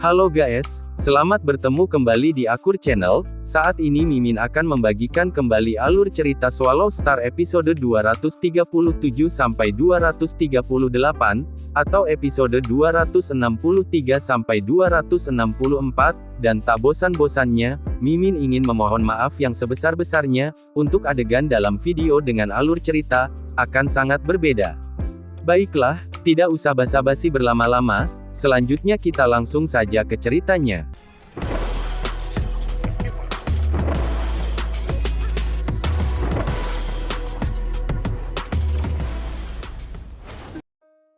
Halo guys, selamat bertemu kembali di Akur Channel. Saat ini Mimin akan membagikan kembali alur cerita Swallow Star episode 237 sampai 238 atau episode 263 sampai 264 dan tak bosan-bosannya, Mimin ingin memohon maaf yang sebesar-besarnya untuk adegan dalam video dengan alur cerita akan sangat berbeda. Baiklah, tidak usah basa-basi berlama-lama. Selanjutnya kita langsung saja ke ceritanya.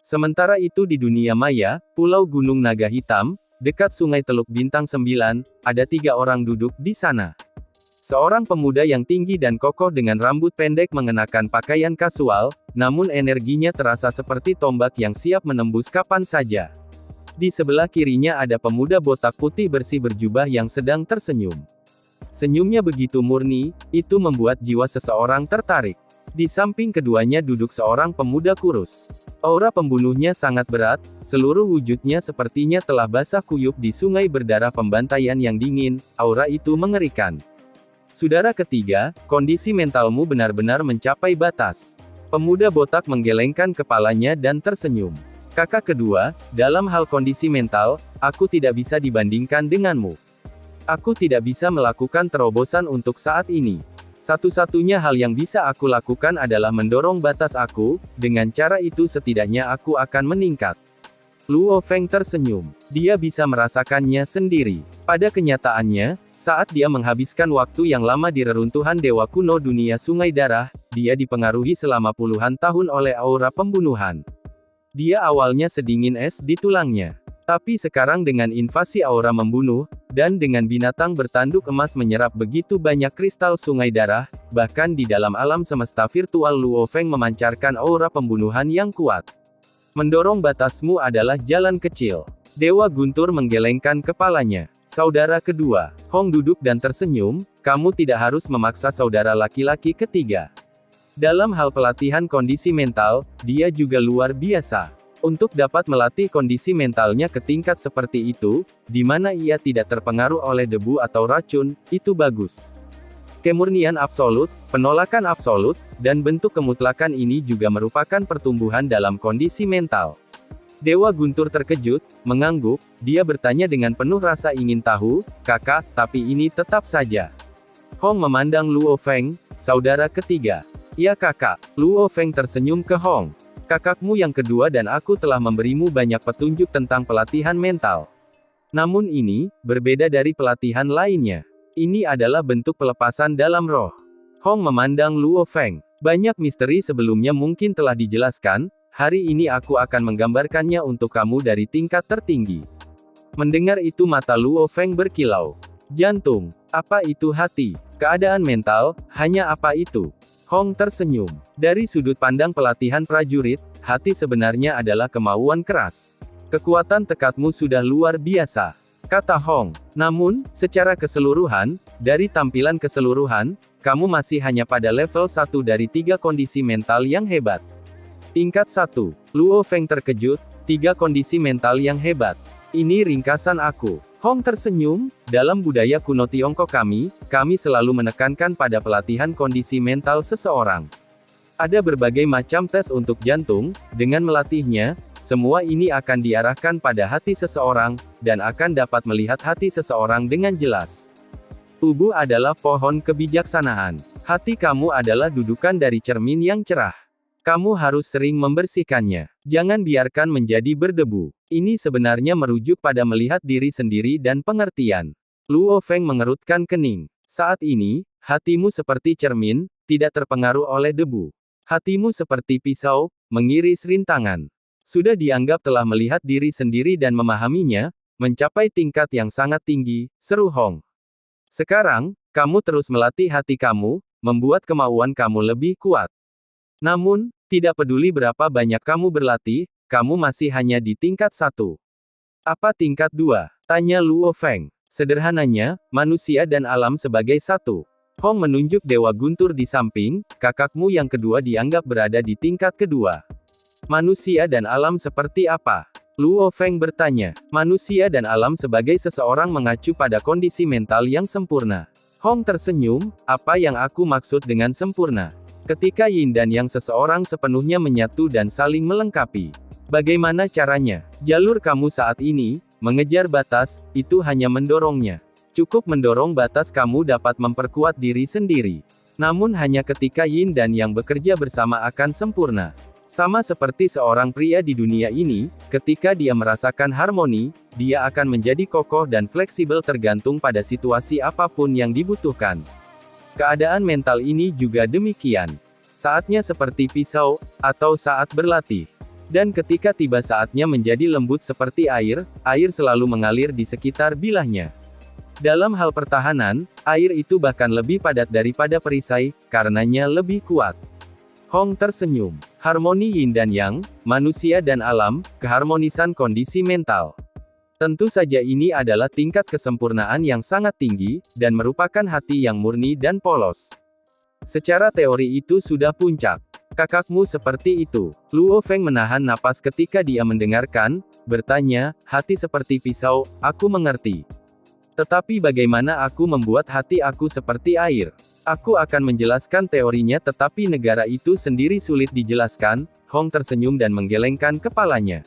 Sementara itu di dunia maya, Pulau Gunung Naga Hitam, dekat Sungai Teluk Bintang 9, ada 3 orang duduk di sana. Seorang pemuda yang tinggi dan kokoh dengan rambut pendek mengenakan pakaian kasual, namun energinya terasa seperti tombak yang siap menembus kapan saja. Di sebelah kirinya ada pemuda botak putih bersih berjubah yang sedang tersenyum. Senyumnya begitu murni, itu membuat jiwa seseorang tertarik. Di samping keduanya duduk seorang pemuda kurus. Aura pembunuhnya sangat berat, seluruh wujudnya sepertinya telah basah kuyup di sungai berdarah pembantaian yang dingin, aura itu mengerikan. Saudara ketiga, kondisi mentalmu benar-benar mencapai batas. Pemuda botak menggelengkan kepalanya dan tersenyum. Kakak kedua, dalam hal kondisi mental, aku tidak bisa dibandingkan denganmu. Aku tidak bisa melakukan terobosan untuk saat ini. Satu-satunya hal yang bisa aku lakukan adalah mendorong batas aku, dengan cara itu setidaknya aku akan meningkat. Luo Feng tersenyum. Dia bisa merasakannya sendiri. Pada kenyataannya, saat dia menghabiskan waktu yang lama di reruntuhan Dewa Kuno Dunia Sungai Darah, dia dipengaruhi selama puluhan tahun oleh aura pembunuhan. Dia awalnya sedingin es di tulangnya. Tapi sekarang dengan invasi aura membunuh, dan dengan binatang bertanduk emas menyerap begitu banyak kristal sungai darah, bahkan di dalam alam semesta virtual Luo Feng memancarkan aura pembunuhan yang kuat. Mendorong batasmu adalah jalan kecil. Dewa Guntur menggelengkan kepalanya. Saudara kedua, Hong duduk dan tersenyum, kamu tidak harus memaksa saudara laki-laki ketiga. Dalam hal pelatihan kondisi mental, dia juga luar biasa. Untuk dapat melatih kondisi mentalnya ke tingkat seperti itu, di mana ia tidak terpengaruh oleh debu atau racun, itu bagus. Kemurnian absolut, penolakan absolut, dan bentuk kemutlakan ini juga merupakan pertumbuhan dalam kondisi mental. Dewa Guntur terkejut, mengangguk, dia bertanya dengan penuh rasa ingin tahu, kakak, tapi ini tetap saja. Hong memandang Luo Feng, saudara ketiga. Ya kakak, Luo Feng tersenyum ke Hong. Kakakmu yang kedua dan aku telah memberimu banyak petunjuk tentang pelatihan mental. Namun ini, berbeda dari pelatihan lainnya. Ini adalah bentuk pelepasan dalam roh. Hong memandang Luo Feng. Banyak misteri sebelumnya mungkin telah dijelaskan, hari ini aku akan menggambarkannya untuk kamu dari tingkat tertinggi. Mendengar itu mata Luo Feng berkilau. Jantung, apa itu hati? Keadaan mental, hanya apa itu? Hong tersenyum. Dari sudut pandang pelatihan prajurit, hati sebenarnya adalah kemauan keras. Kekuatan tekadmu sudah luar biasa, kata Hong. Namun, secara keseluruhan, dari tampilan keseluruhan, kamu masih hanya pada level 1 dari 3 kondisi mental yang hebat. Tingkat 1. Luo Feng terkejut, 3 kondisi mental yang hebat. Ini ringkasan aku. Hong tersenyum, dalam budaya kuno Tiongkok kami selalu menekankan pada pelatihan kondisi mental seseorang. Ada berbagai macam tes untuk jantung, dengan melatihnya, semua ini akan diarahkan pada hati seseorang, dan akan dapat melihat hati seseorang dengan jelas. Tubuh adalah pohon kebijaksanaan. Hati kamu adalah dudukan dari cermin yang cerah. Kamu harus sering membersihkannya. Jangan biarkan menjadi berdebu. Ini sebenarnya merujuk pada melihat diri sendiri dan pengertian. Luo Feng mengerutkan kening. Saat ini, hatimu seperti cermin, tidak terpengaruh oleh debu. Hatimu seperti pisau, mengiris rintangan. Sudah dianggap telah melihat diri sendiri dan memahaminya, mencapai tingkat yang sangat tinggi, seru Hong. Sekarang, kamu terus melatih hati kamu, membuat kemauan kamu lebih kuat. Namun, tidak peduli berapa banyak kamu berlatih, kamu masih hanya di tingkat 1. Apa tingkat 2? Tanya Luo Feng. Sederhananya, manusia dan alam sebagai satu. Hong menunjuk Dewa Guntur di samping, kakakmu yang kedua dianggap berada di tingkat kedua. Manusia dan alam seperti apa? Luo Feng bertanya. Manusia dan alam sebagai seseorang mengacu pada kondisi mental yang sempurna. Hong tersenyum, apa yang aku maksud dengan sempurna? Ketika yin dan yang seseorang sepenuhnya menyatu dan saling melengkapi. Bagaimana caranya? Jalur kamu saat ini, mengejar batas, itu hanya mendorongnya. Cukup mendorong batas kamu dapat memperkuat diri sendiri. Namun hanya ketika yin dan yang bekerja bersama akan sempurna. Sama seperti seorang pria di dunia ini, ketika dia merasakan harmoni, dia akan menjadi kokoh dan fleksibel tergantung pada situasi apapun yang dibutuhkan. Keadaan mental ini juga demikian. Saatnya seperti pisau, atau saat berlatih. Dan ketika tiba saatnya menjadi lembut seperti air selalu mengalir di sekitar bilahnya. Dalam hal pertahanan, air itu bahkan lebih padat daripada perisai, karenanya lebih kuat. Hong tersenyum. Harmoni yin dan yang, manusia dan alam, keharmonisan kondisi mental. Tentu saja ini adalah tingkat kesempurnaan yang sangat tinggi, dan merupakan hati yang murni dan polos. Secara teori itu sudah puncak. Kakakmu seperti itu. Luo Feng menahan napas ketika dia mendengarkan, bertanya, hati seperti pisau, aku mengerti. Tetapi bagaimana aku membuat hati aku seperti air? Aku akan menjelaskan teorinya tetapi negara itu sendiri sulit dijelaskan. Hong tersenyum dan menggelengkan kepalanya.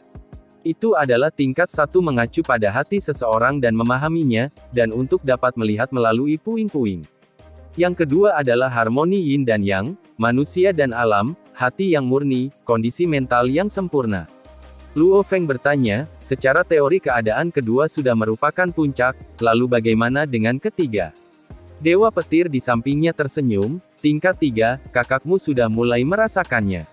Itu adalah tingkat satu mengacu pada hati seseorang dan memahaminya, dan untuk dapat melihat melalui puing-puing. Yang kedua adalah harmoni yin dan yang, manusia dan alam, hati yang murni, kondisi mental yang sempurna. Luo Feng bertanya, secara teori keadaan kedua sudah merupakan puncak, lalu bagaimana dengan ketiga? Dewa petir di sampingnya tersenyum, tingkat 3, kakakmu sudah mulai merasakannya.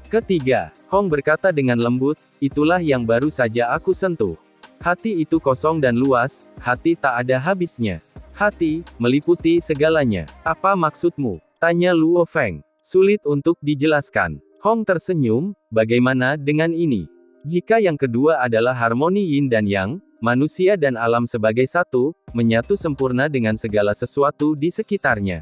Ketiga, Hong berkata dengan lembut, itulah yang baru saja aku sentuh. Hati itu kosong dan luas, hati tak ada habisnya. Hati, meliputi segalanya. Apa maksudmu? Tanya Luo Feng. Sulit untuk dijelaskan. Hong tersenyum, bagaimana dengan ini? Jika yang kedua adalah harmoni yin dan yang, manusia dan alam sebagai satu, menyatu sempurna dengan segala sesuatu di sekitarnya.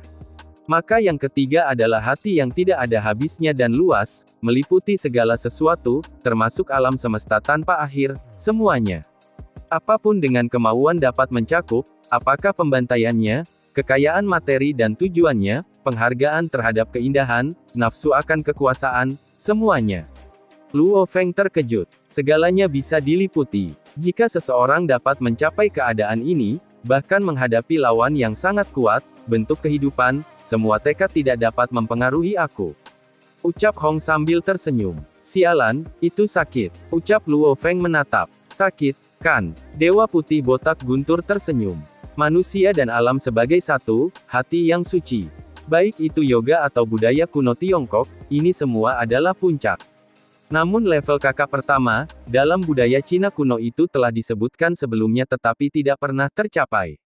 Maka yang ketiga adalah hati yang tidak ada habisnya dan luas, meliputi segala sesuatu, termasuk alam semesta tanpa akhir, semuanya. Apapun dengan kemauan dapat mencakup, apakah pembantaiannya, kekayaan materi dan tujuannya, penghargaan terhadap keindahan, nafsu akan kekuasaan, semuanya. Luo Feng terkejut. Segalanya bisa diliputi. Jika seseorang dapat mencapai keadaan ini, bahkan menghadapi lawan yang sangat kuat, bentuk kehidupan, semua tekad tidak dapat mempengaruhi aku. Ucap Hong sambil tersenyum. Sialan, itu sakit. Ucap Luo Feng menatap. Sakit, kan? Dewa putih botak guntur tersenyum. Manusia dan alam sebagai satu, hati yang suci. Baik itu yoga atau budaya kuno Tiongkok, ini semua adalah puncak. Namun level kakak pertama, dalam budaya Cina kuno itu telah disebutkan sebelumnya tetapi tidak pernah tercapai.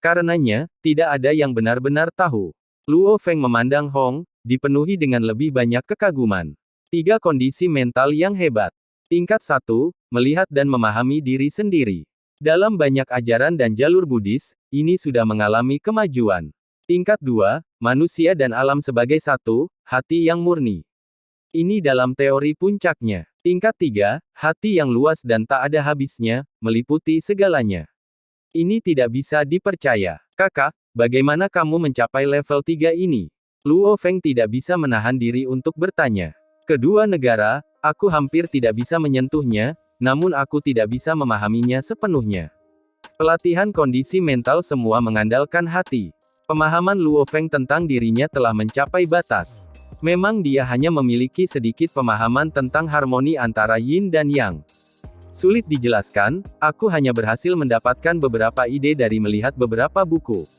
Karenanya, tidak ada yang benar-benar tahu. Luo Feng memandang Hong, dipenuhi dengan lebih banyak kekaguman. 3 kondisi mental yang hebat. Tingkat 1, melihat dan memahami diri sendiri. Dalam banyak ajaran dan jalur Buddhis, ini sudah mengalami kemajuan. Tingkat 2, manusia dan alam sebagai satu, hati yang murni. Ini dalam teori puncaknya. Tingkat 3, hati yang luas dan tak ada habisnya, meliputi segalanya. Ini tidak bisa dipercaya. Kakak, bagaimana kamu mencapai level 3 ini? Luo Feng tidak bisa menahan diri untuk bertanya. Kedua negara, aku hampir tidak bisa menyentuhnya, namun aku tidak bisa memahaminya sepenuhnya. Pelatihan kondisi mental semua mengandalkan hati. Pemahaman Luo Feng tentang dirinya telah mencapai batas. Memang dia hanya memiliki sedikit pemahaman tentang harmoni antara yin dan yang. Sulit dijelaskan, aku hanya berhasil mendapatkan beberapa ide dari melihat beberapa buku.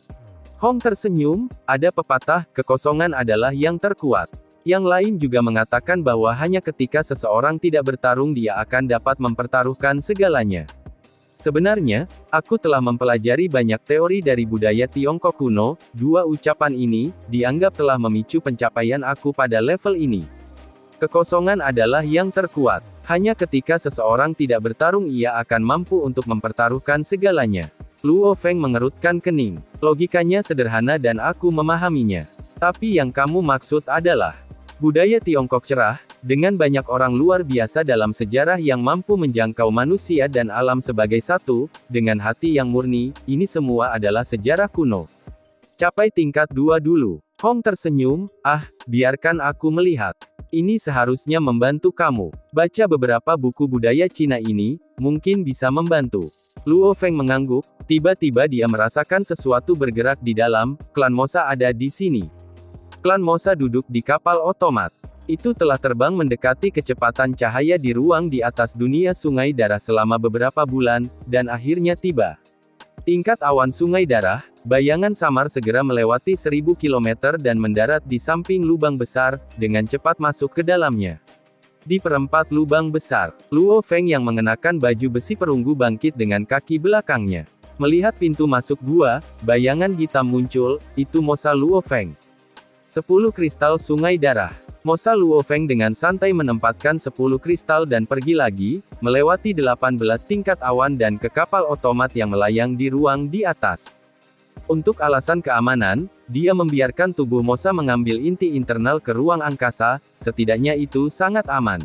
Hong tersenyum, ada pepatah, kekosongan adalah yang terkuat. Yang lain juga mengatakan bahwa hanya ketika seseorang tidak bertarung dia akan dapat mempertaruhkan segalanya. Sebenarnya, aku telah mempelajari banyak teori dari budaya Tiongkok kuno, 2 ucapan ini, dianggap telah memicu pencapaian aku pada level ini. Kekosongan adalah yang terkuat. Hanya ketika seseorang tidak bertarung ia akan mampu untuk mempertaruhkan segalanya. Luo Feng mengerutkan kening. Logikanya sederhana dan aku memahaminya. Tapi yang kamu maksud adalah, budaya Tiongkok cerah, Dengan banyak orang luar biasa dalam sejarah yang mampu menjangkau manusia dan alam sebagai satu, dengan hati yang murni, ini semua adalah sejarah kuno. Capai tingkat 2 dulu. Hong tersenyum, biarkan aku melihat. Ini seharusnya membantu kamu. Baca beberapa buku budaya Cina ini, mungkin bisa membantu. Luo Feng mengangguk, tiba-tiba dia merasakan sesuatu bergerak di dalam, klan Mosa ada di sini. Klan Mosa duduk di kapal otomat. Itu telah terbang mendekati kecepatan cahaya di ruang di atas dunia sungai darah selama beberapa bulan, dan akhirnya tiba. Tingkat awan sungai darah, bayangan samar segera melewati 1000 km dan mendarat di samping lubang besar, dengan cepat masuk ke dalamnya. Di perempat lubang besar, Luo Feng yang mengenakan baju besi perunggu bangkit dengan kaki belakangnya. Melihat pintu masuk gua, bayangan hitam muncul, itu Mosa Luo Feng. 10 kristal sungai darah. Mosa Luo Feng dengan santai menempatkan 10 kristal dan pergi lagi, melewati 18 tingkat awan dan ke kapal otomat yang melayang di ruang di atas. Untuk alasan keamanan, dia membiarkan tubuh Mosa mengambil inti internal ke ruang angkasa, setidaknya itu sangat aman.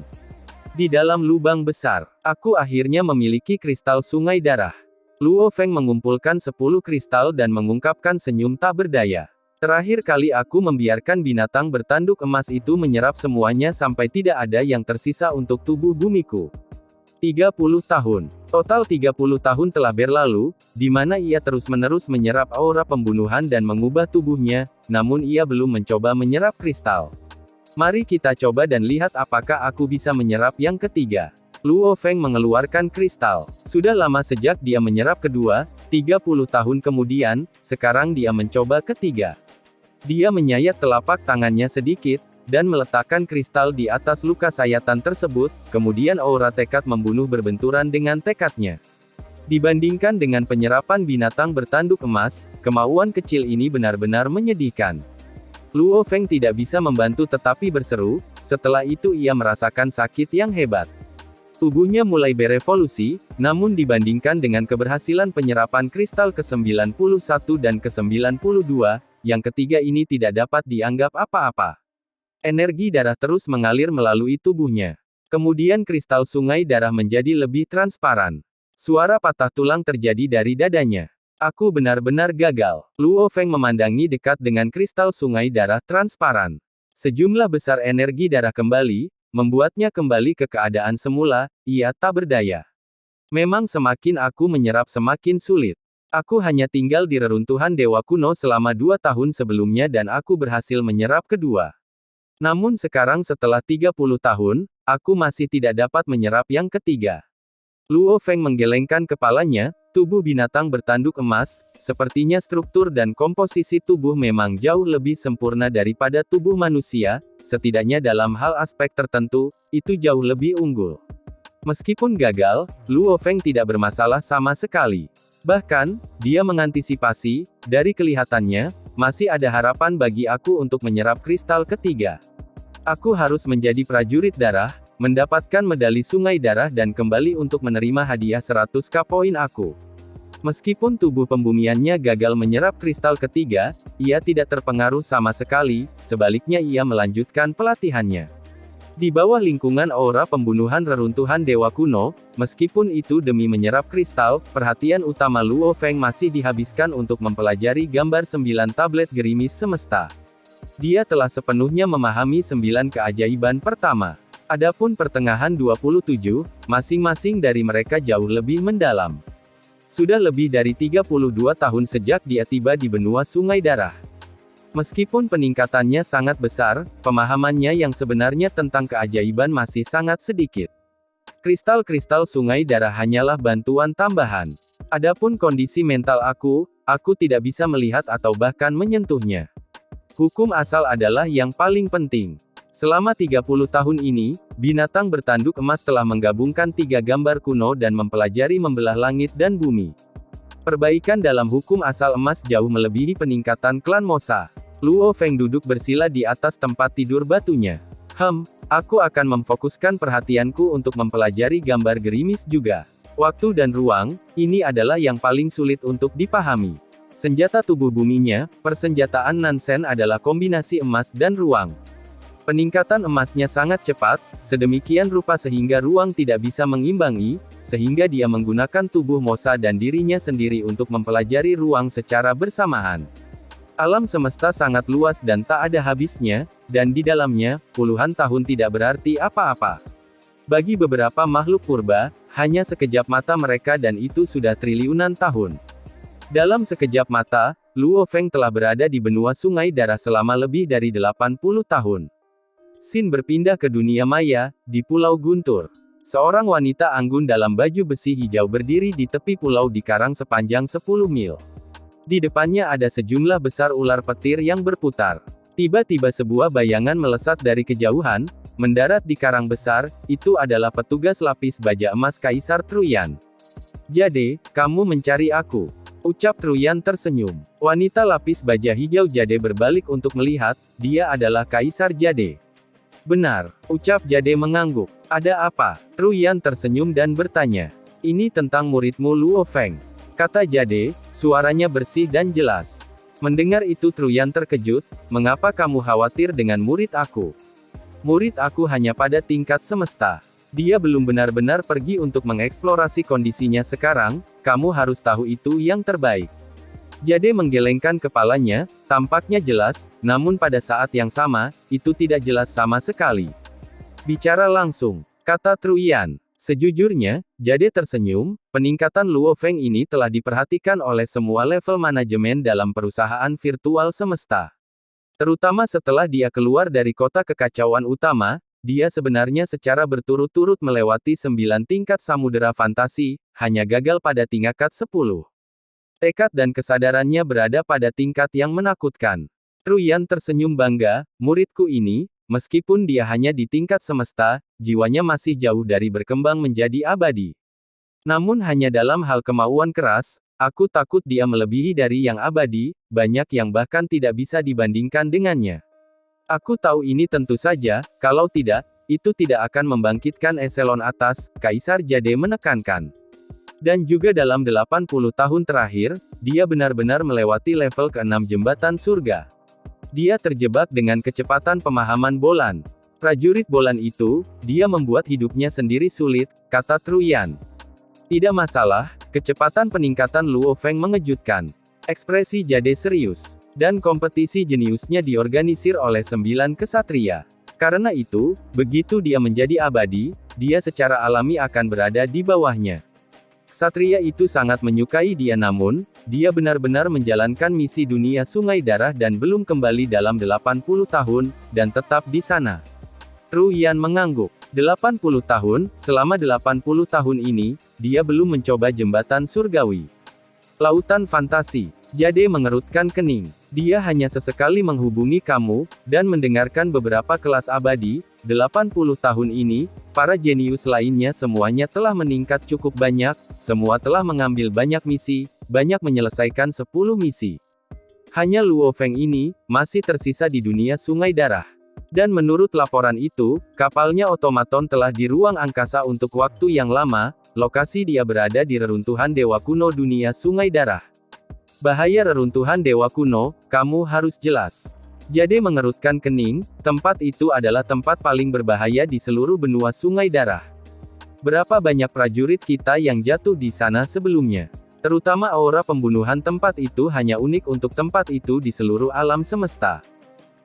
Di dalam lubang besar, aku akhirnya memiliki kristal sungai darah. Luo Feng mengumpulkan 10 kristal dan mengungkapkan senyum tak berdaya. Terakhir kali aku membiarkan binatang bertanduk emas itu menyerap semuanya sampai tidak ada yang tersisa untuk tubuh bumiku. 30 tahun. Total 30 tahun telah berlalu, di mana ia terus-menerus menyerap aura pembunuhan dan mengubah tubuhnya, namun ia belum mencoba menyerap kristal. Mari kita coba dan lihat apakah aku bisa menyerap yang ketiga. Luo Feng mengeluarkan kristal. Sudah lama sejak dia menyerap kedua, 30 tahun kemudian, sekarang dia mencoba ketiga. Dia menyayat telapak tangannya sedikit, dan meletakkan kristal di atas luka sayatan tersebut, kemudian aura tekad membunuh berbenturan dengan tekadnya. Dibandingkan dengan penyerapan binatang bertanduk emas, kemauan kecil ini benar-benar menyedihkan. Luo Feng tidak bisa membantu tetapi berseru, setelah itu ia merasakan sakit yang hebat. Tubuhnya mulai berevolusi, namun dibandingkan dengan keberhasilan penyerapan kristal ke-91 dan ke-92, yang ketiga ini tidak dapat dianggap apa-apa. Energi darah terus mengalir melalui tubuhnya. Kemudian kristal sungai darah menjadi lebih transparan. Suara patah tulang terjadi dari dadanya. Aku benar-benar gagal. Luo Feng memandangi dekat dengan kristal sungai darah transparan. Sejumlah besar energi darah kembali, membuatnya kembali ke keadaan semula, ia tak berdaya. Memang semakin aku menyerap semakin sulit. Aku hanya tinggal di reruntuhan dewa kuno selama 2 tahun sebelumnya dan aku berhasil menyerap kedua. Namun sekarang setelah 30 tahun, aku masih tidak dapat menyerap yang ketiga. Luo Feng menggelengkan kepalanya, tubuh binatang bertanduk emas, sepertinya struktur dan komposisi tubuh memang jauh lebih sempurna daripada tubuh manusia, setidaknya dalam hal aspek tertentu, itu jauh lebih unggul. Meskipun gagal, Luo Feng tidak bermasalah sama sekali. Bahkan, dia mengantisipasi, dari kelihatannya, masih ada harapan bagi aku untuk menyerap kristal ketiga. Aku harus menjadi prajurit darah, mendapatkan medali sungai darah dan kembali untuk menerima hadiah 100k poin aku. Meskipun tubuh pembumiannya gagal menyerap kristal ketiga, ia tidak terpengaruh sama sekali, sebaliknya ia melanjutkan pelatihannya. Di bawah lingkungan aura pembunuhan reruntuhan dewa kuno, meskipun itu demi menyerap kristal, perhatian utama Luo Feng masih dihabiskan untuk mempelajari gambar 9 tablet gerimis semesta. Dia telah sepenuhnya memahami 9 keajaiban pertama. Adapun pertengahan 27, masing-masing dari mereka jauh lebih mendalam. Sudah lebih dari 32 tahun sejak dia tiba di benua sungai darah. Meskipun peningkatannya sangat besar, pemahamannya yang sebenarnya tentang keajaiban masih sangat sedikit. Kristal-kristal sungai darah hanyalah bantuan tambahan. Adapun kondisi mental aku tidak bisa melihat atau bahkan menyentuhnya. Hukum asal adalah yang paling penting. Selama 30 tahun ini, binatang bertanduk emas telah menggabungkan 3 gambar kuno dan mempelajari membelah langit dan bumi. Perbaikan dalam hukum asal emas jauh melebihi peningkatan klan Mosa. Luo Feng duduk bersila di atas tempat tidur batunya. Aku akan memfokuskan perhatianku untuk mempelajari gambar gerimis juga. Waktu dan ruang, ini adalah yang paling sulit untuk dipahami. Senjata tubuh buminya, persenjataan Nansen adalah kombinasi emas dan ruang. Peningkatan emasnya sangat cepat, sedemikian rupa sehingga ruang tidak bisa mengimbangi, sehingga dia menggunakan tubuh Mosa dan dirinya sendiri untuk mempelajari ruang secara bersamaan. Alam semesta sangat luas dan tak ada habisnya, dan di dalamnya, puluhan tahun tidak berarti apa-apa. Bagi beberapa makhluk purba, hanya sekejap mata mereka dan itu sudah triliunan tahun. Dalam sekejap mata, Luo Feng telah berada di benua Sungai Darah selama lebih dari 80 tahun. Sin berpindah ke dunia maya, di Pulau Guntur. Seorang wanita anggun dalam baju besi hijau berdiri di tepi pulau di karang sepanjang 10 mil. Di depannya ada sejumlah besar ular petir yang berputar. Tiba-tiba sebuah bayangan melesat dari kejauhan, mendarat di karang besar, itu adalah petugas lapis baja emas Kaisar Truyan. "Jade, kamu mencari aku," ucap Truyan tersenyum. Wanita lapis baja hijau Jade berbalik untuk melihat, dia adalah Kaisar Jade. "Benar," ucap Jade mengangguk. "Ada apa?" Truyan tersenyum dan bertanya. "Ini tentang muridmu Luo Feng," kata Jade, suaranya bersih dan jelas. Mendengar itu Truyan terkejut, "Mengapa kamu khawatir dengan murid aku? Murid aku hanya pada tingkat semesta. Dia belum benar-benar pergi untuk mengeksplorasi kondisinya sekarang, kamu harus tahu itu yang terbaik." Jade menggelengkan kepalanya, tampaknya jelas, namun pada saat yang sama, itu tidak jelas sama sekali. "Bicara langsung," kata Truyan. Sejujurnya, Jade tersenyum, peningkatan Luo Feng ini telah diperhatikan oleh semua level manajemen dalam perusahaan virtual semesta. Terutama setelah dia keluar dari kota kekacauan utama, dia sebenarnya secara berturut-turut melewati 9 tingkat samudera fantasi, hanya gagal pada tingkat 10. Tekad dan kesadarannya berada pada tingkat yang menakutkan. Truyan tersenyum bangga, "Muridku ini, meskipun dia hanya di tingkat semesta, jiwanya masih jauh dari berkembang menjadi abadi. Namun hanya dalam hal kemauan keras, aku takut dia melebihi dari yang abadi, banyak yang bahkan tidak bisa dibandingkan dengannya. Aku tahu ini tentu saja, kalau tidak, itu tidak akan membangkitkan eselon atas," Kaisar Jade menekankan. Dan juga dalam 80 tahun terakhir, dia benar-benar melewati level ke-6 jembatan surga. Dia terjebak dengan kecepatan pemahaman Bolan. "Prajurit Bolan itu, dia membuat hidupnya sendiri sulit," kata Truyan. "Tidak masalah," kecepatan peningkatan Luo Feng mengejutkan. Ekspresi Jade serius. "Dan kompetisi jeniusnya diorganisir oleh 9 kesatria. Karena itu, begitu dia menjadi abadi, dia secara alami akan berada di bawahnya. Ksatria itu sangat menyukai dia namun, dia benar-benar menjalankan misi dunia Sungai Darah dan belum kembali dalam 80 tahun, dan tetap di sana." Truyan mengangguk. 80 tahun, selama 80 tahun ini, dia belum mencoba jembatan surgawi. Lautan fantasi. Jade mengerutkan kening. "Dia hanya sesekali menghubungi kamu, dan mendengarkan beberapa kelas abadi, 80 tahun ini, para jenius lainnya semuanya telah meningkat cukup banyak, semua telah mengambil banyak misi, banyak menyelesaikan 10 misi. Hanya Luo Feng ini, masih tersisa di dunia Sungai Darah. Dan menurut laporan itu, kapalnya otomaton telah di ruang angkasa untuk waktu yang lama, lokasi dia berada di reruntuhan Dewa Kuno dunia Sungai Darah. Bahaya reruntuhan Dewa Kuno, kamu harus jelas." Jade mengerutkan kening, tempat itu adalah tempat paling berbahaya di seluruh benua Sungai Darah. Berapa banyak prajurit kita yang jatuh di sana sebelumnya. Terutama aura pembunuhan tempat itu hanya unik untuk tempat itu di seluruh alam semesta.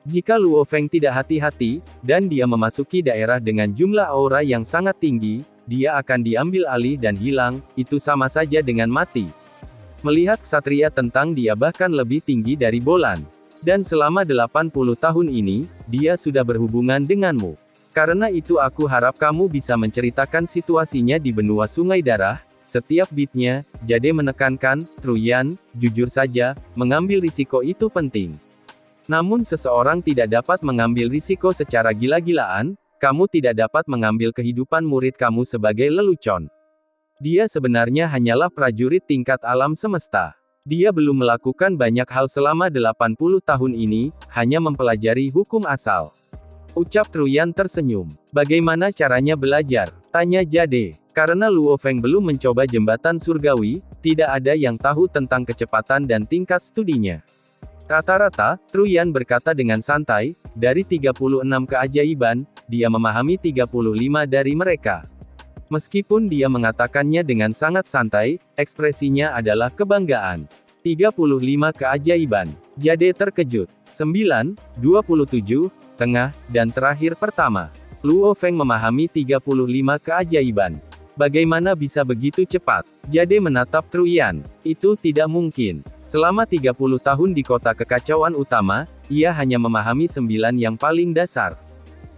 Jika Luo Feng tidak hati-hati, dan dia memasuki daerah dengan jumlah aura yang sangat tinggi, dia akan diambil alih dan hilang, itu sama saja dengan mati. Melihat ksatria tentang dia bahkan lebih tinggi dari Bolan. Dan selama 80 tahun ini, dia sudah berhubungan denganmu. Karena itu aku harap kamu bisa menceritakan situasinya di benua Sungai Darah, setiap bitnya. Jade menekankan, "Truyan, jujur saja, mengambil risiko itu penting. Namun seseorang tidak dapat mengambil risiko secara gila-gilaan, kamu tidak dapat mengambil kehidupan murid kamu sebagai lelucon. Dia sebenarnya hanyalah prajurit tingkat alam semesta. Dia belum melakukan banyak hal selama 80 tahun ini, hanya mempelajari hukum asal." Ucap Truyan tersenyum. "Bagaimana caranya belajar?" tanya Jade. Karena Luo Feng belum mencoba jembatan surgawi, tidak ada yang tahu tentang kecepatan dan tingkat studinya. Rata-rata, Truyan berkata dengan santai, dari 36 keajaiban, dia memahami 35 dari mereka. Meskipun dia mengatakannya dengan sangat santai, ekspresinya adalah kebanggaan. 35 keajaiban. Jade terkejut. 9, 27, tengah, dan terakhir pertama. Luo Feng memahami 35 keajaiban. Bagaimana bisa begitu cepat? Jade menatap Truyan. Itu tidak mungkin. Selama 30 tahun di kota kekacauan utama, ia hanya memahami 9 yang paling dasar.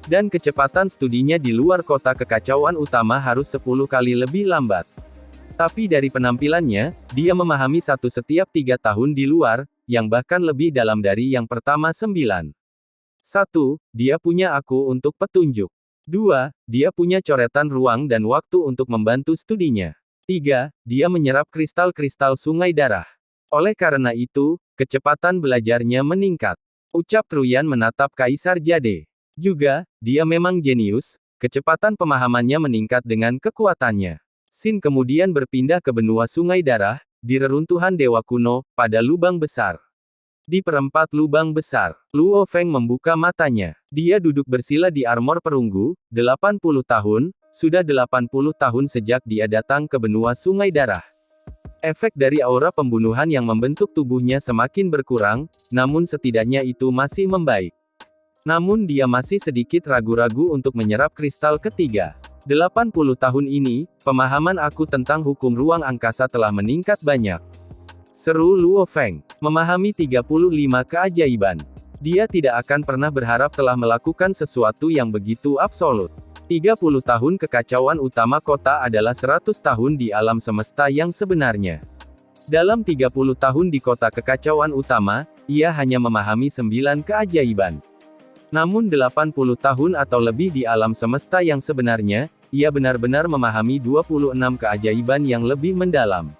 Dan kecepatan studinya di luar kota kekacauan utama harus 10 kali lebih lambat. Tapi dari penampilannya, dia memahami satu setiap 3 tahun di luar, yang bahkan lebih dalam dari yang pertama 9. 1. Dia punya aku untuk petunjuk. 2. Dia punya coretan ruang dan waktu untuk membantu studinya. 3. Dia menyerap kristal-kristal sungai darah. Oleh karena itu, kecepatan belajarnya meningkat. Ucap Truyan menatap Kaisar Jade. Juga, dia memang jenius, kecepatan pemahamannya meningkat dengan kekuatannya. Sin kemudian berpindah ke benua sungai darah, di reruntuhan dewa kuno, pada lubang besar. Di perempat lubang besar, Luo Feng membuka matanya. Dia duduk bersila di armor perunggu, 80 tahun, sudah 80 tahun sejak dia datang ke benua sungai darah. Efek dari aura pembunuhan yang membentuk tubuhnya semakin berkurang, namun setidaknya itu masih membaik. Namun dia masih sedikit ragu-ragu untuk menyerap kristal ketiga. 80 tahun ini, pemahaman aku tentang hukum ruang angkasa telah meningkat banyak. Seru Luo Feng. Memahami 35 keajaiban. Dia tidak akan pernah berharap telah melakukan sesuatu yang begitu absolut. 30 tahun kekacauan utama kota adalah 100 tahun di alam semesta yang sebenarnya. Dalam 30 tahun di kota kekacauan utama, ia hanya memahami 9 keajaiban. Namun 80 tahun atau lebih di alam semesta yang sebenarnya, ia benar-benar memahami 26 keajaiban yang lebih mendalam.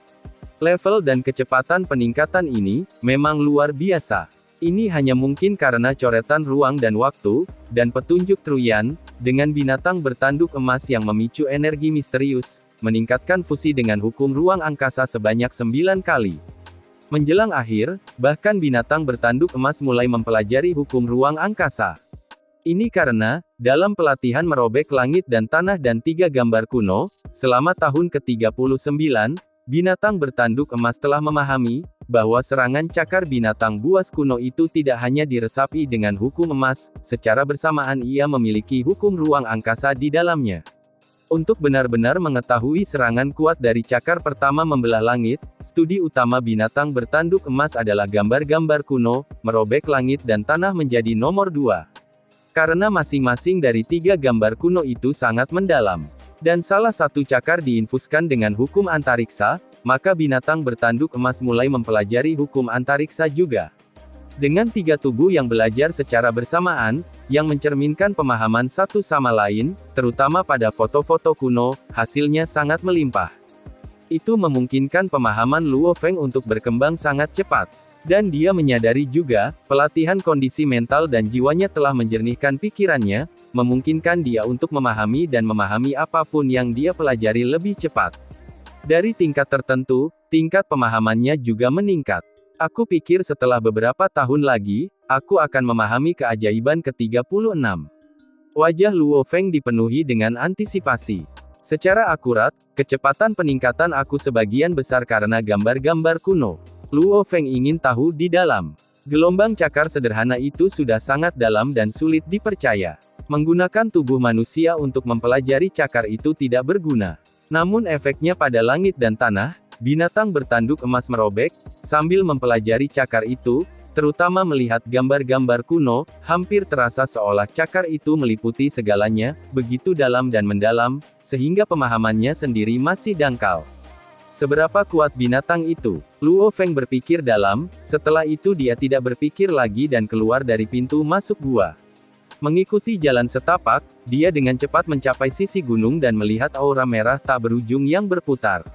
Level dan kecepatan peningkatan ini, memang luar biasa. Ini hanya mungkin karena coretan ruang dan waktu, dan petunjuk Truyan, dengan binatang bertanduk emas yang memicu energi misterius, meningkatkan fusi dengan hukum ruang angkasa sebanyak 9 kali. Menjelang akhir, bahkan binatang bertanduk emas mulai mempelajari hukum ruang angkasa. Ini karena, dalam pelatihan merobek langit dan tanah dan 3 gambar kuno, selama tahun ke-39, binatang bertanduk emas telah memahami, bahwa serangan cakar binatang buas kuno itu tidak hanya diresapi dengan hukum emas, secara bersamaan ia memiliki hukum ruang angkasa di dalamnya. Untuk benar-benar mengetahui serangan kuat dari cakar pertama membelah langit, studi utama binatang bertanduk emas adalah gambar-gambar kuno, merobek langit dan tanah menjadi nomor 2. Karena masing-masing dari 3 gambar kuno itu sangat mendalam. Dan salah satu cakar diinfuskan dengan hukum antariksa, maka binatang bertanduk emas mulai mempelajari hukum antariksa juga. Dengan 3 tubuh yang belajar secara bersamaan, yang mencerminkan pemahaman satu sama lain, terutama pada foto-foto kuno, hasilnya sangat melimpah. Itu memungkinkan pemahaman Luo Feng untuk berkembang sangat cepat. Dan dia menyadari juga, pelatihan kondisi mental dan jiwanya telah menjernihkan pikirannya, memungkinkan dia untuk memahami dan memahami apapun yang dia pelajari lebih cepat. Dari tingkat tertentu, tingkat pemahamannya juga meningkat. Aku pikir setelah beberapa tahun lagi, aku akan memahami keajaiban ke-36. Wajah Luo Feng dipenuhi dengan antisipasi. Secara akurat, kecepatan peningkatan aku sebagian besar karena gambar-gambar kuno. Luo Feng ingin tahu di dalam. Gelombang cakar sederhana itu sudah sangat dalam dan sulit dipercaya. Menggunakan tubuh manusia untuk mempelajari cakar itu tidak berguna. Namun efeknya pada langit dan tanah, binatang bertanduk emas merobek, sambil mempelajari cakar itu, terutama melihat gambar-gambar kuno, hampir terasa seolah cakar itu meliputi segalanya, begitu dalam dan mendalam, sehingga pemahamannya sendiri masih dangkal. Seberapa kuat binatang itu? Luo Feng berpikir dalam, setelah itu dia tidak berpikir lagi dan keluar dari pintu masuk gua. Mengikuti jalan setapak, dia dengan cepat mencapai sisi gunung dan melihat aura merah tak berujung yang berputar.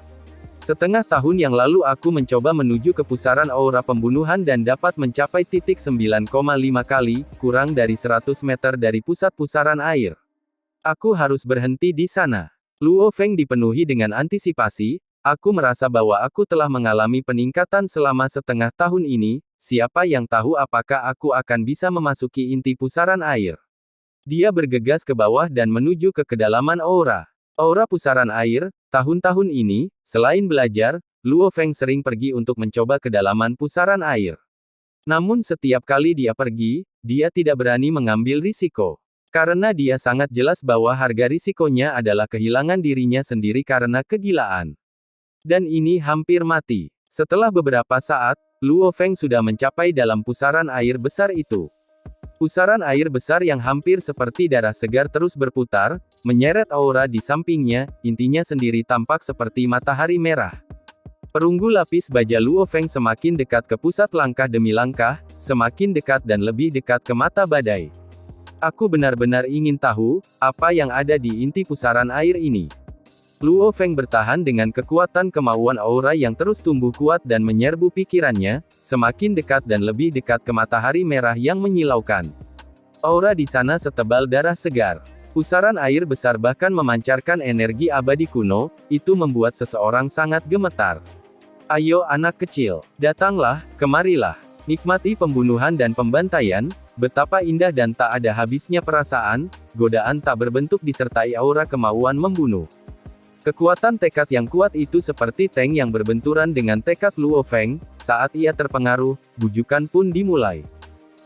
Setengah tahun yang lalu aku mencoba menuju ke pusaran aura pembunuhan dan dapat mencapai titik 9,5 kali, kurang dari 100 meter dari pusat pusaran air. Aku harus berhenti di sana. Luo Feng dipenuhi dengan antisipasi. Aku merasa bahwa aku telah mengalami peningkatan selama setengah tahun ini, siapa yang tahu apakah aku akan bisa memasuki inti pusaran air. Dia bergegas ke bawah dan menuju ke kedalaman aura. Aura pusaran air, tahun-tahun ini, selain belajar, Luo Feng sering pergi untuk mencoba kedalaman pusaran air. Namun setiap kali dia pergi, dia tidak berani mengambil risiko. Karena dia sangat jelas bahwa harga risikonya adalah kehilangan dirinya sendiri karena kegilaan. Dan ini hampir mati. Setelah beberapa saat, Luo Feng sudah mencapai dalam pusaran air besar itu. Pusaran air besar yang hampir seperti darah segar terus berputar, menyeret aura di sampingnya, intinya sendiri tampak seperti matahari merah. Perunggu lapis baja Luo Feng semakin dekat ke pusat langkah demi langkah, semakin dekat dan lebih dekat ke mata badai. Aku benar-benar ingin tahu, apa yang ada di inti pusaran air ini. Luo Feng bertahan dengan kekuatan kemauan aura yang terus tumbuh kuat dan menyerbu pikirannya, semakin dekat dan lebih dekat ke matahari merah yang menyilaukan. Aura di sana setebal darah segar. Pusaran air besar bahkan memancarkan energi abadi kuno, itu membuat seseorang sangat gemetar. Ayo anak kecil, datanglah, kemarilah. Nikmati pembunuhan dan pembantaian, betapa indah dan tak ada habisnya perasaan, godaan tak berbentuk disertai aura kemauan membunuh. Kekuatan tekad yang kuat itu seperti tank yang berbenturan dengan tekad Luo Feng, saat ia terpengaruh, bujukan pun dimulai.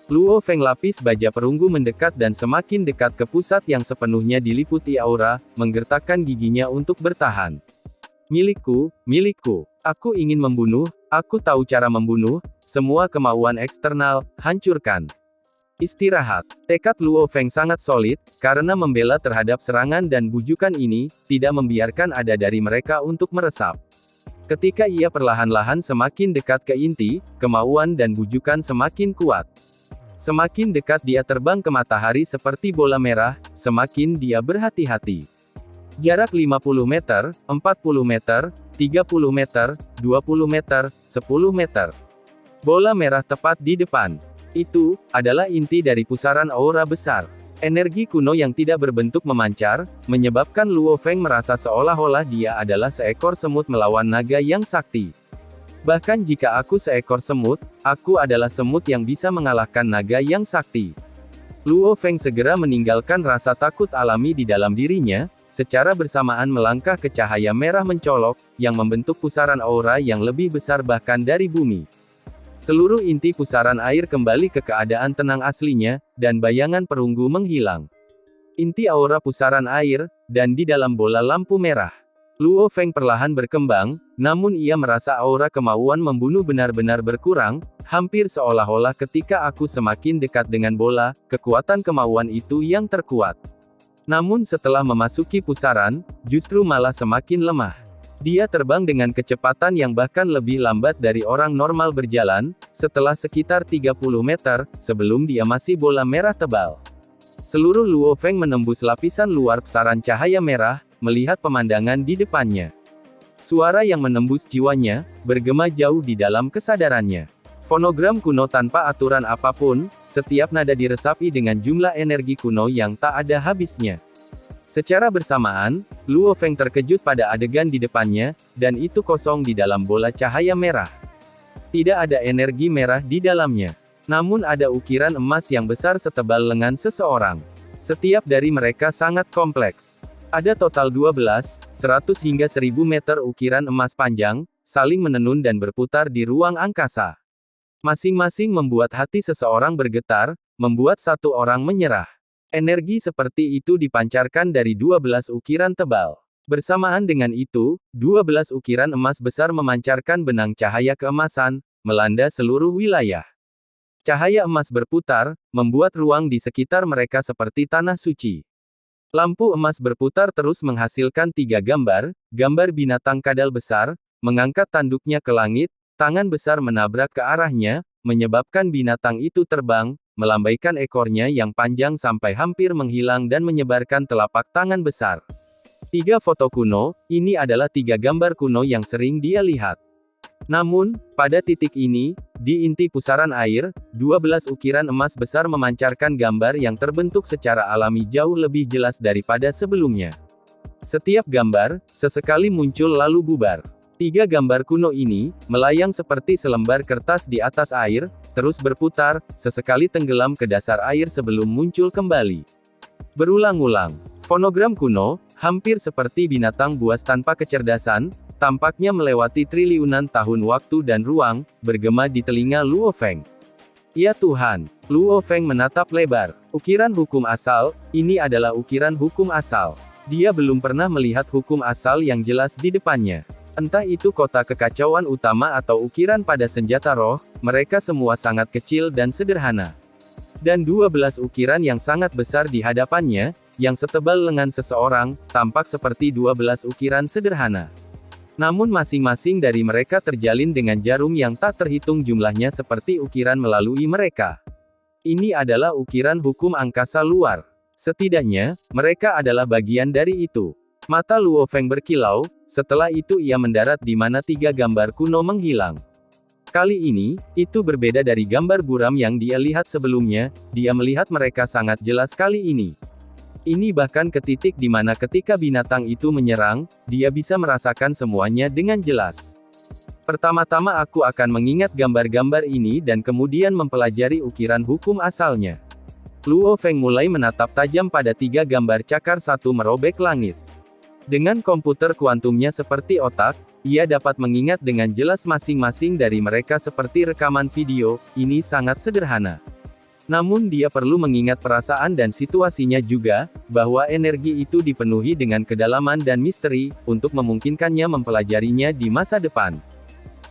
Luo Feng lapis baja perunggu mendekat dan semakin dekat ke pusat yang sepenuhnya diliputi aura, menggertakkan giginya untuk bertahan. Milikku, milikku, aku ingin membunuh, aku tahu cara membunuh, semua kemauan eksternal, hancurkan. Istirahat. Tekad Luo Feng sangat solid, karena membela terhadap serangan dan bujukan ini, tidak membiarkan ada dari mereka untuk meresap. Ketika ia perlahan-lahan semakin dekat ke inti, kemauan dan bujukan semakin kuat. Semakin dekat dia terbang ke matahari seperti bola merah, semakin dia berhati-hati. Jarak 50 meter, 40 meter, 30 meter, 20 meter, 10 meter. Bola merah tepat di depan. Itu adalah inti dari pusaran aura besar. Energi kuno yang tidak berbentuk memancar, menyebabkan Luo Feng merasa seolah-olah dia adalah seekor semut melawan naga yang sakti. Bahkan jika aku seekor semut, aku adalah semut yang bisa mengalahkan naga yang sakti. Luo Feng segera meninggalkan rasa takut alami di dalam dirinya, secara bersamaan melangkah ke cahaya merah mencolok, yang membentuk pusaran aura yang lebih besar bahkan dari bumi. Seluruh inti pusaran air kembali ke keadaan tenang aslinya, dan bayangan perunggu menghilang. Inti aura pusaran air, dan di dalam bola lampu merah. Luo Feng perlahan berkembang, namun ia merasa aura kemauan membunuh benar-benar berkurang, hampir seolah-olah ketika aku semakin dekat dengan bola, kekuatan kemauan itu yang terkuat. Namun setelah memasuki pusaran, justru malah semakin lemah. Dia terbang dengan kecepatan yang bahkan lebih lambat dari orang normal berjalan, setelah sekitar 30 meter, sebelum dia masih bola merah tebal. Seluruh Luo Feng menembus lapisan luar pusaran cahaya merah, melihat pemandangan di depannya. Suara yang menembus jiwanya, bergema jauh di dalam kesadarannya. Fonogram kuno tanpa aturan apapun, setiap nada diresapi dengan jumlah energi kuno yang tak ada habisnya. Secara bersamaan, Luo Feng terkejut pada adegan di depannya, dan itu kosong di dalam bola cahaya merah. Tidak ada energi merah di dalamnya. Namun ada ukiran emas yang besar setebal lengan seseorang. Setiap dari mereka sangat kompleks. Ada total 12, 100 hingga 1000 meter ukiran emas panjang, saling menenun dan berputar di ruang angkasa. Masing-masing membuat hati seseorang bergetar, membuat satu orang menyerah. Energi seperti itu dipancarkan dari 12 ukiran tebal. Bersamaan dengan itu, 12 ukiran emas besar memancarkan benang cahaya keemasan, melanda seluruh wilayah. Cahaya emas berputar, membuat ruang di sekitar mereka seperti tanah suci. Lampu emas berputar terus menghasilkan 3 gambar, gambar binatang kadal besar, mengangkat tanduknya ke langit, tangan besar menabrak ke arahnya, menyebabkan binatang itu terbang, melambaikan ekornya yang panjang sampai hampir menghilang dan menyebarkan telapak tangan besar. 3 foto kuno, ini adalah 3 gambar kuno yang sering dia lihat. Namun, pada titik ini, di inti pusaran air, 12 ukiran emas besar memancarkan gambar yang terbentuk secara alami jauh lebih jelas daripada sebelumnya. Setiap gambar, sesekali muncul lalu bubar. Tiga gambar kuno ini, melayang seperti selembar kertas di atas air, terus berputar, sesekali tenggelam ke dasar air sebelum muncul kembali. Berulang-ulang. Fonogram kuno, hampir seperti binatang buas tanpa kecerdasan, tampaknya melewati triliunan tahun waktu dan ruang, bergema di telinga Luo Feng. Ya Tuhan, Luo Feng menatap lebar. Ukiran hukum asal, ini adalah ukiran hukum asal. Dia belum pernah melihat hukum asal yang jelas di depannya. Entah itu kota kekacauan utama atau ukiran pada senjata roh, mereka semua sangat kecil dan sederhana. Dan 12 ukiran yang sangat besar di hadapannya, yang setebal lengan seseorang, tampak seperti 12 ukiran sederhana. Namun masing-masing dari mereka terjalin dengan jarum yang tak terhitung jumlahnya seperti ukiran melalui mereka. Ini adalah ukiran hukum angkasa luar. Setidaknya, mereka adalah bagian dari itu. Mata Luo Feng berkilau, setelah itu ia mendarat di mana tiga gambar kuno menghilang. Kali ini, itu berbeda dari gambar buram yang dia lihat sebelumnya, dia melihat mereka sangat jelas kali ini. Ini bahkan ke titik di mana ketika binatang itu menyerang, dia bisa merasakan semuanya dengan jelas. Pertama-tama aku akan mengingat gambar-gambar ini dan kemudian mempelajari ukiran hukum asalnya. Luo Feng mulai menatap tajam pada tiga gambar cakar satu merobek langit. Dengan komputer kuantumnya seperti otak, ia dapat mengingat dengan jelas masing-masing dari mereka seperti rekaman video, ini sangat sederhana. Namun dia perlu mengingat perasaan dan situasinya juga, bahwa energi itu dipenuhi dengan kedalaman dan misteri, untuk memungkinkannya mempelajarinya di masa depan.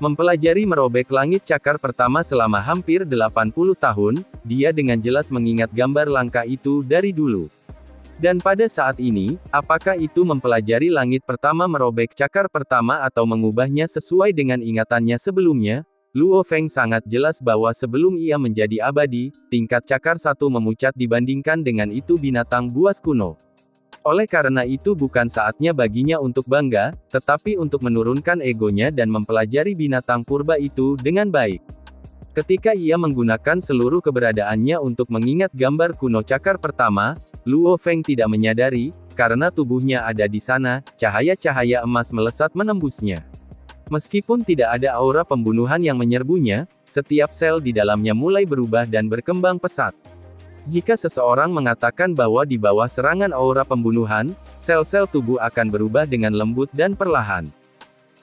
Mempelajari merobek langit cakar pertama selama hampir 80 tahun, dia dengan jelas mengingat gambar langka itu dari dulu. Dan pada saat ini, apakah itu mempelajari langit pertama merobek cakar pertama atau mengubahnya sesuai dengan ingatannya sebelumnya? Luo Feng sangat jelas bahwa sebelum ia menjadi abadi, tingkat cakar satu memucat dibandingkan dengan itu binatang buas kuno. Oleh karena itu bukan saatnya baginya untuk bangga, tetapi untuk menurunkan egonya dan mempelajari binatang purba itu dengan baik. Ketika ia menggunakan seluruh keberadaannya untuk mengingat gambar kuno cakar pertama, Luo Feng tidak menyadari, karena tubuhnya ada di sana, cahaya-cahaya emas melesat menembusnya. Meskipun tidak ada aura pembunuhan yang menyerbunya, setiap sel di dalamnya mulai berubah dan berkembang pesat. Jika seseorang mengatakan bahwa di bawah serangan aura pembunuhan, sel-sel tubuh akan berubah dengan lembut dan perlahan.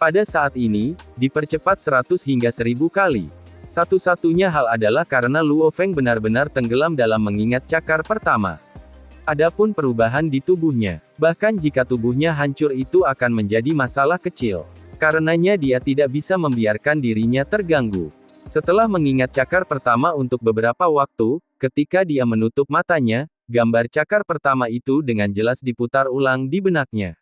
Pada saat ini, dipercepat 100 hingga 1000 kali. Satu-satunya hal adalah karena Luo Feng benar-benar tenggelam dalam mengingat cakar pertama. Adapun perubahan di tubuhnya, bahkan jika tubuhnya hancur itu akan menjadi masalah kecil. Karenanya dia tidak bisa membiarkan dirinya terganggu. Setelah mengingat cakar pertama untuk beberapa waktu, ketika dia menutup matanya, gambar cakar pertama itu dengan jelas diputar ulang di benaknya.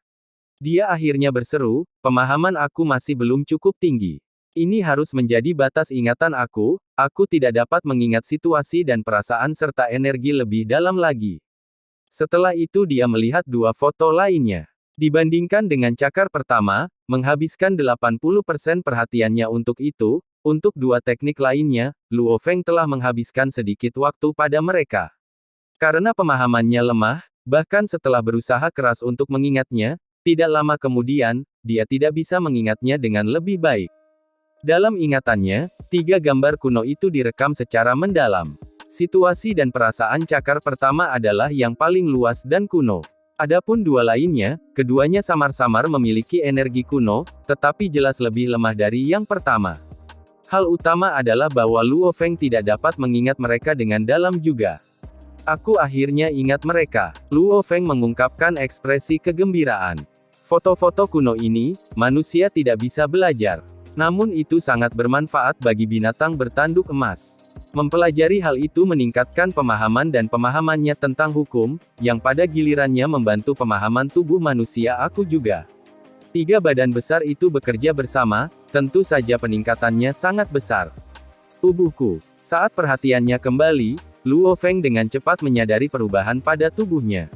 Dia akhirnya berseru, pemahaman aku masih belum cukup tinggi. Ini harus menjadi batas ingatan aku tidak dapat mengingat situasi dan perasaan serta energi lebih dalam lagi. Setelah itu dia melihat dua foto lainnya. Dibandingkan dengan cakar pertama, menghabiskan 80% perhatiannya untuk itu, untuk dua teknik lainnya, Luo Feng telah menghabiskan sedikit waktu pada mereka. Karena pemahamannya lemah, bahkan setelah berusaha keras untuk mengingatnya, tidak lama kemudian, dia tidak bisa mengingatnya dengan lebih baik. Dalam ingatannya, tiga gambar kuno itu direkam secara mendalam. Situasi dan perasaan cakar pertama adalah yang paling luas dan kuno. Adapun dua lainnya, keduanya samar-samar memiliki energi kuno, tetapi jelas lebih lemah dari yang pertama. Hal utama adalah bahwa Luo Feng tidak dapat mengingat mereka dengan dalam juga. Aku akhirnya ingat mereka. Luo Feng mengungkapkan ekspresi kegembiraan. Foto-foto kuno ini, manusia tidak bisa belajar. Namun itu sangat bermanfaat bagi binatang bertanduk emas. Mempelajari hal itu meningkatkan pemahaman dan pemahamannya tentang hukum, yang pada gilirannya membantu pemahaman tubuh manusia aku juga. Tiga badan besar itu bekerja bersama, tentu saja peningkatannya sangat besar. Tubuhku. Saat perhatiannya kembali, Luo Feng dengan cepat menyadari perubahan pada tubuhnya.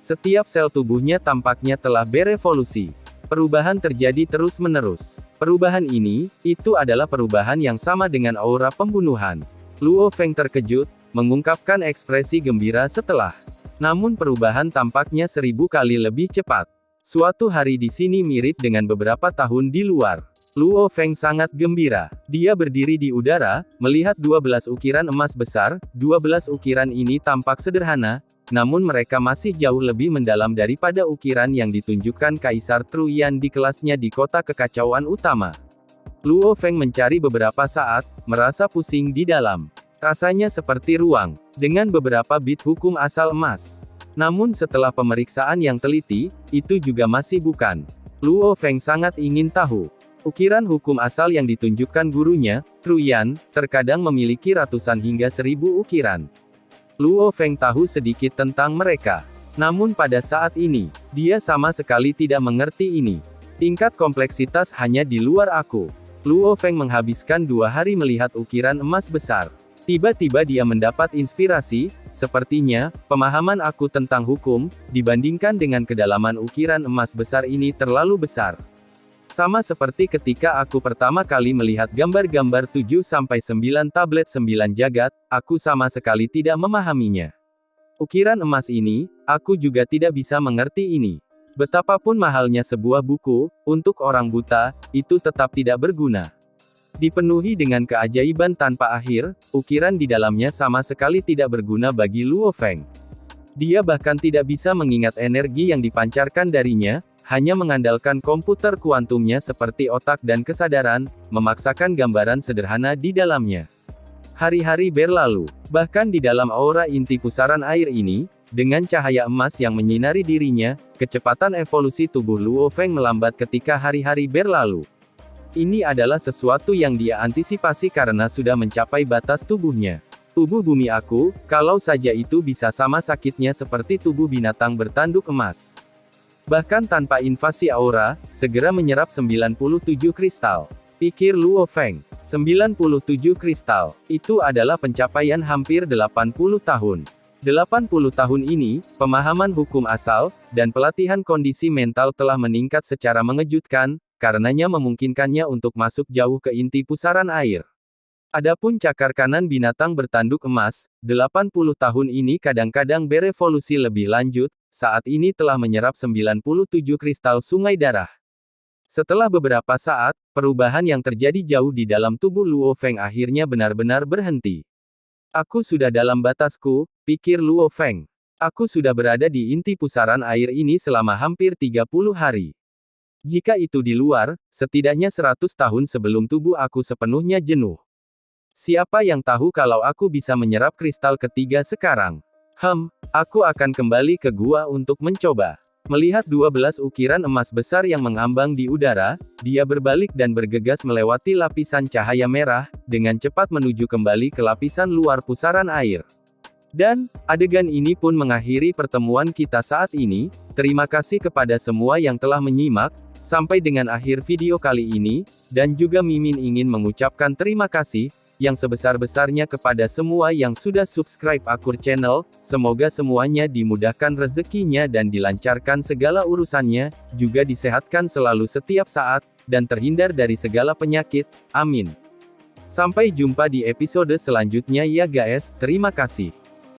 Setiap sel tubuhnya tampaknya telah berevolusi. Perubahan terjadi terus-menerus. Perubahan ini, itu adalah perubahan yang sama dengan aura pembunuhan. Luo Feng terkejut, mengungkapkan ekspresi gembira setelah. Namun perubahan tampaknya 1000 kali lebih cepat. Suatu hari di sini mirip dengan beberapa tahun di luar. Luo Feng sangat gembira. Dia berdiri di udara, melihat 12 ukiran emas besar. 12 ukiran ini tampak sederhana, namun mereka masih jauh lebih mendalam daripada ukiran yang ditunjukkan Kaisar Truyan di kelasnya di kota kekacauan utama. Luo Feng mencari beberapa saat, merasa pusing di dalam. Rasanya seperti ruang, dengan beberapa bit hukum asal emas. Namun setelah pemeriksaan yang teliti, itu juga masih bukan. Luo Feng sangat ingin tahu. Ukiran hukum asal yang ditunjukkan gurunya, Truyan, terkadang memiliki ratusan hingga 1000 ukiran. Luo Feng tahu sedikit tentang mereka. Namun pada saat ini, dia sama sekali tidak mengerti ini. Tingkat kompleksitas hanya di luar aku. Luo Feng menghabiskan 2 hari melihat ukiran emas besar. Tiba-tiba dia mendapat inspirasi, sepertinya, pemahaman aku tentang hukum, dibandingkan dengan kedalaman ukiran emas besar ini terlalu besar. Sama seperti ketika aku pertama kali melihat gambar-gambar 7-9 tablet 9 jagat, aku sama sekali tidak memahaminya. Ukiran emas ini, aku juga tidak bisa mengerti ini. Betapapun mahalnya sebuah buku, untuk orang buta, itu tetap tidak berguna. Dipenuhi dengan keajaiban tanpa akhir, ukiran di dalamnya sama sekali tidak berguna bagi Luo Feng. Dia bahkan tidak bisa mengingat energi yang dipancarkan darinya, hanya mengandalkan komputer kuantumnya seperti otak dan kesadaran, memaksakan gambaran sederhana di dalamnya. Hari-hari berlalu, bahkan di dalam aura inti pusaran air ini, dengan cahaya emas yang menyinari dirinya, kecepatan evolusi tubuh Luo Feng melambat ketika hari-hari berlalu. Ini adalah sesuatu yang dia antisipasi karena sudah mencapai batas tubuhnya. Tubuh bumi aku, kalau saja itu bisa sama sakitnya seperti tubuh binatang bertanduk emas. Bahkan tanpa invasi aura, segera menyerap 97 kristal. Pikir Luo Feng, 97 kristal, itu adalah pencapaian hampir 80 tahun. 80 tahun ini, pemahaman hukum asal, dan pelatihan kondisi mental telah meningkat secara mengejutkan, karenanya memungkinkannya untuk masuk jauh ke inti pusaran air. Adapun cakar kanan binatang bertanduk emas, 80 tahun ini kadang-kadang berevolusi lebih lanjut, saat ini telah menyerap 97 kristal sungai darah. Setelah beberapa saat, perubahan yang terjadi jauh di dalam tubuh Luo Feng akhirnya benar-benar berhenti. Aku sudah dalam batasku, pikir Luo Feng. Aku sudah berada di inti pusaran air ini selama hampir 30 hari. Jika itu di luar, setidaknya 100 tahun sebelum tubuh aku sepenuhnya jenuh. Siapa yang tahu kalau aku bisa menyerap kristal ketiga sekarang? Aku akan kembali ke gua untuk mencoba. Melihat 12 ukiran emas besar yang mengambang di udara, dia berbalik dan bergegas melewati lapisan cahaya merah, dengan cepat menuju kembali ke lapisan luar pusaran air. Dan, adegan ini pun mengakhiri pertemuan kita saat ini. Terima kasih kepada semua yang telah menyimak. Sampai dengan akhir video kali ini, dan juga Mimin ingin mengucapkan terima kasih, yang sebesar-besarnya kepada semua yang sudah subscribe Akur Channel, semoga semuanya dimudahkan rezekinya dan dilancarkan segala urusannya, juga disehatkan selalu setiap saat, dan terhindar dari segala penyakit, amin. Sampai jumpa di episode selanjutnya ya guys, terima kasih.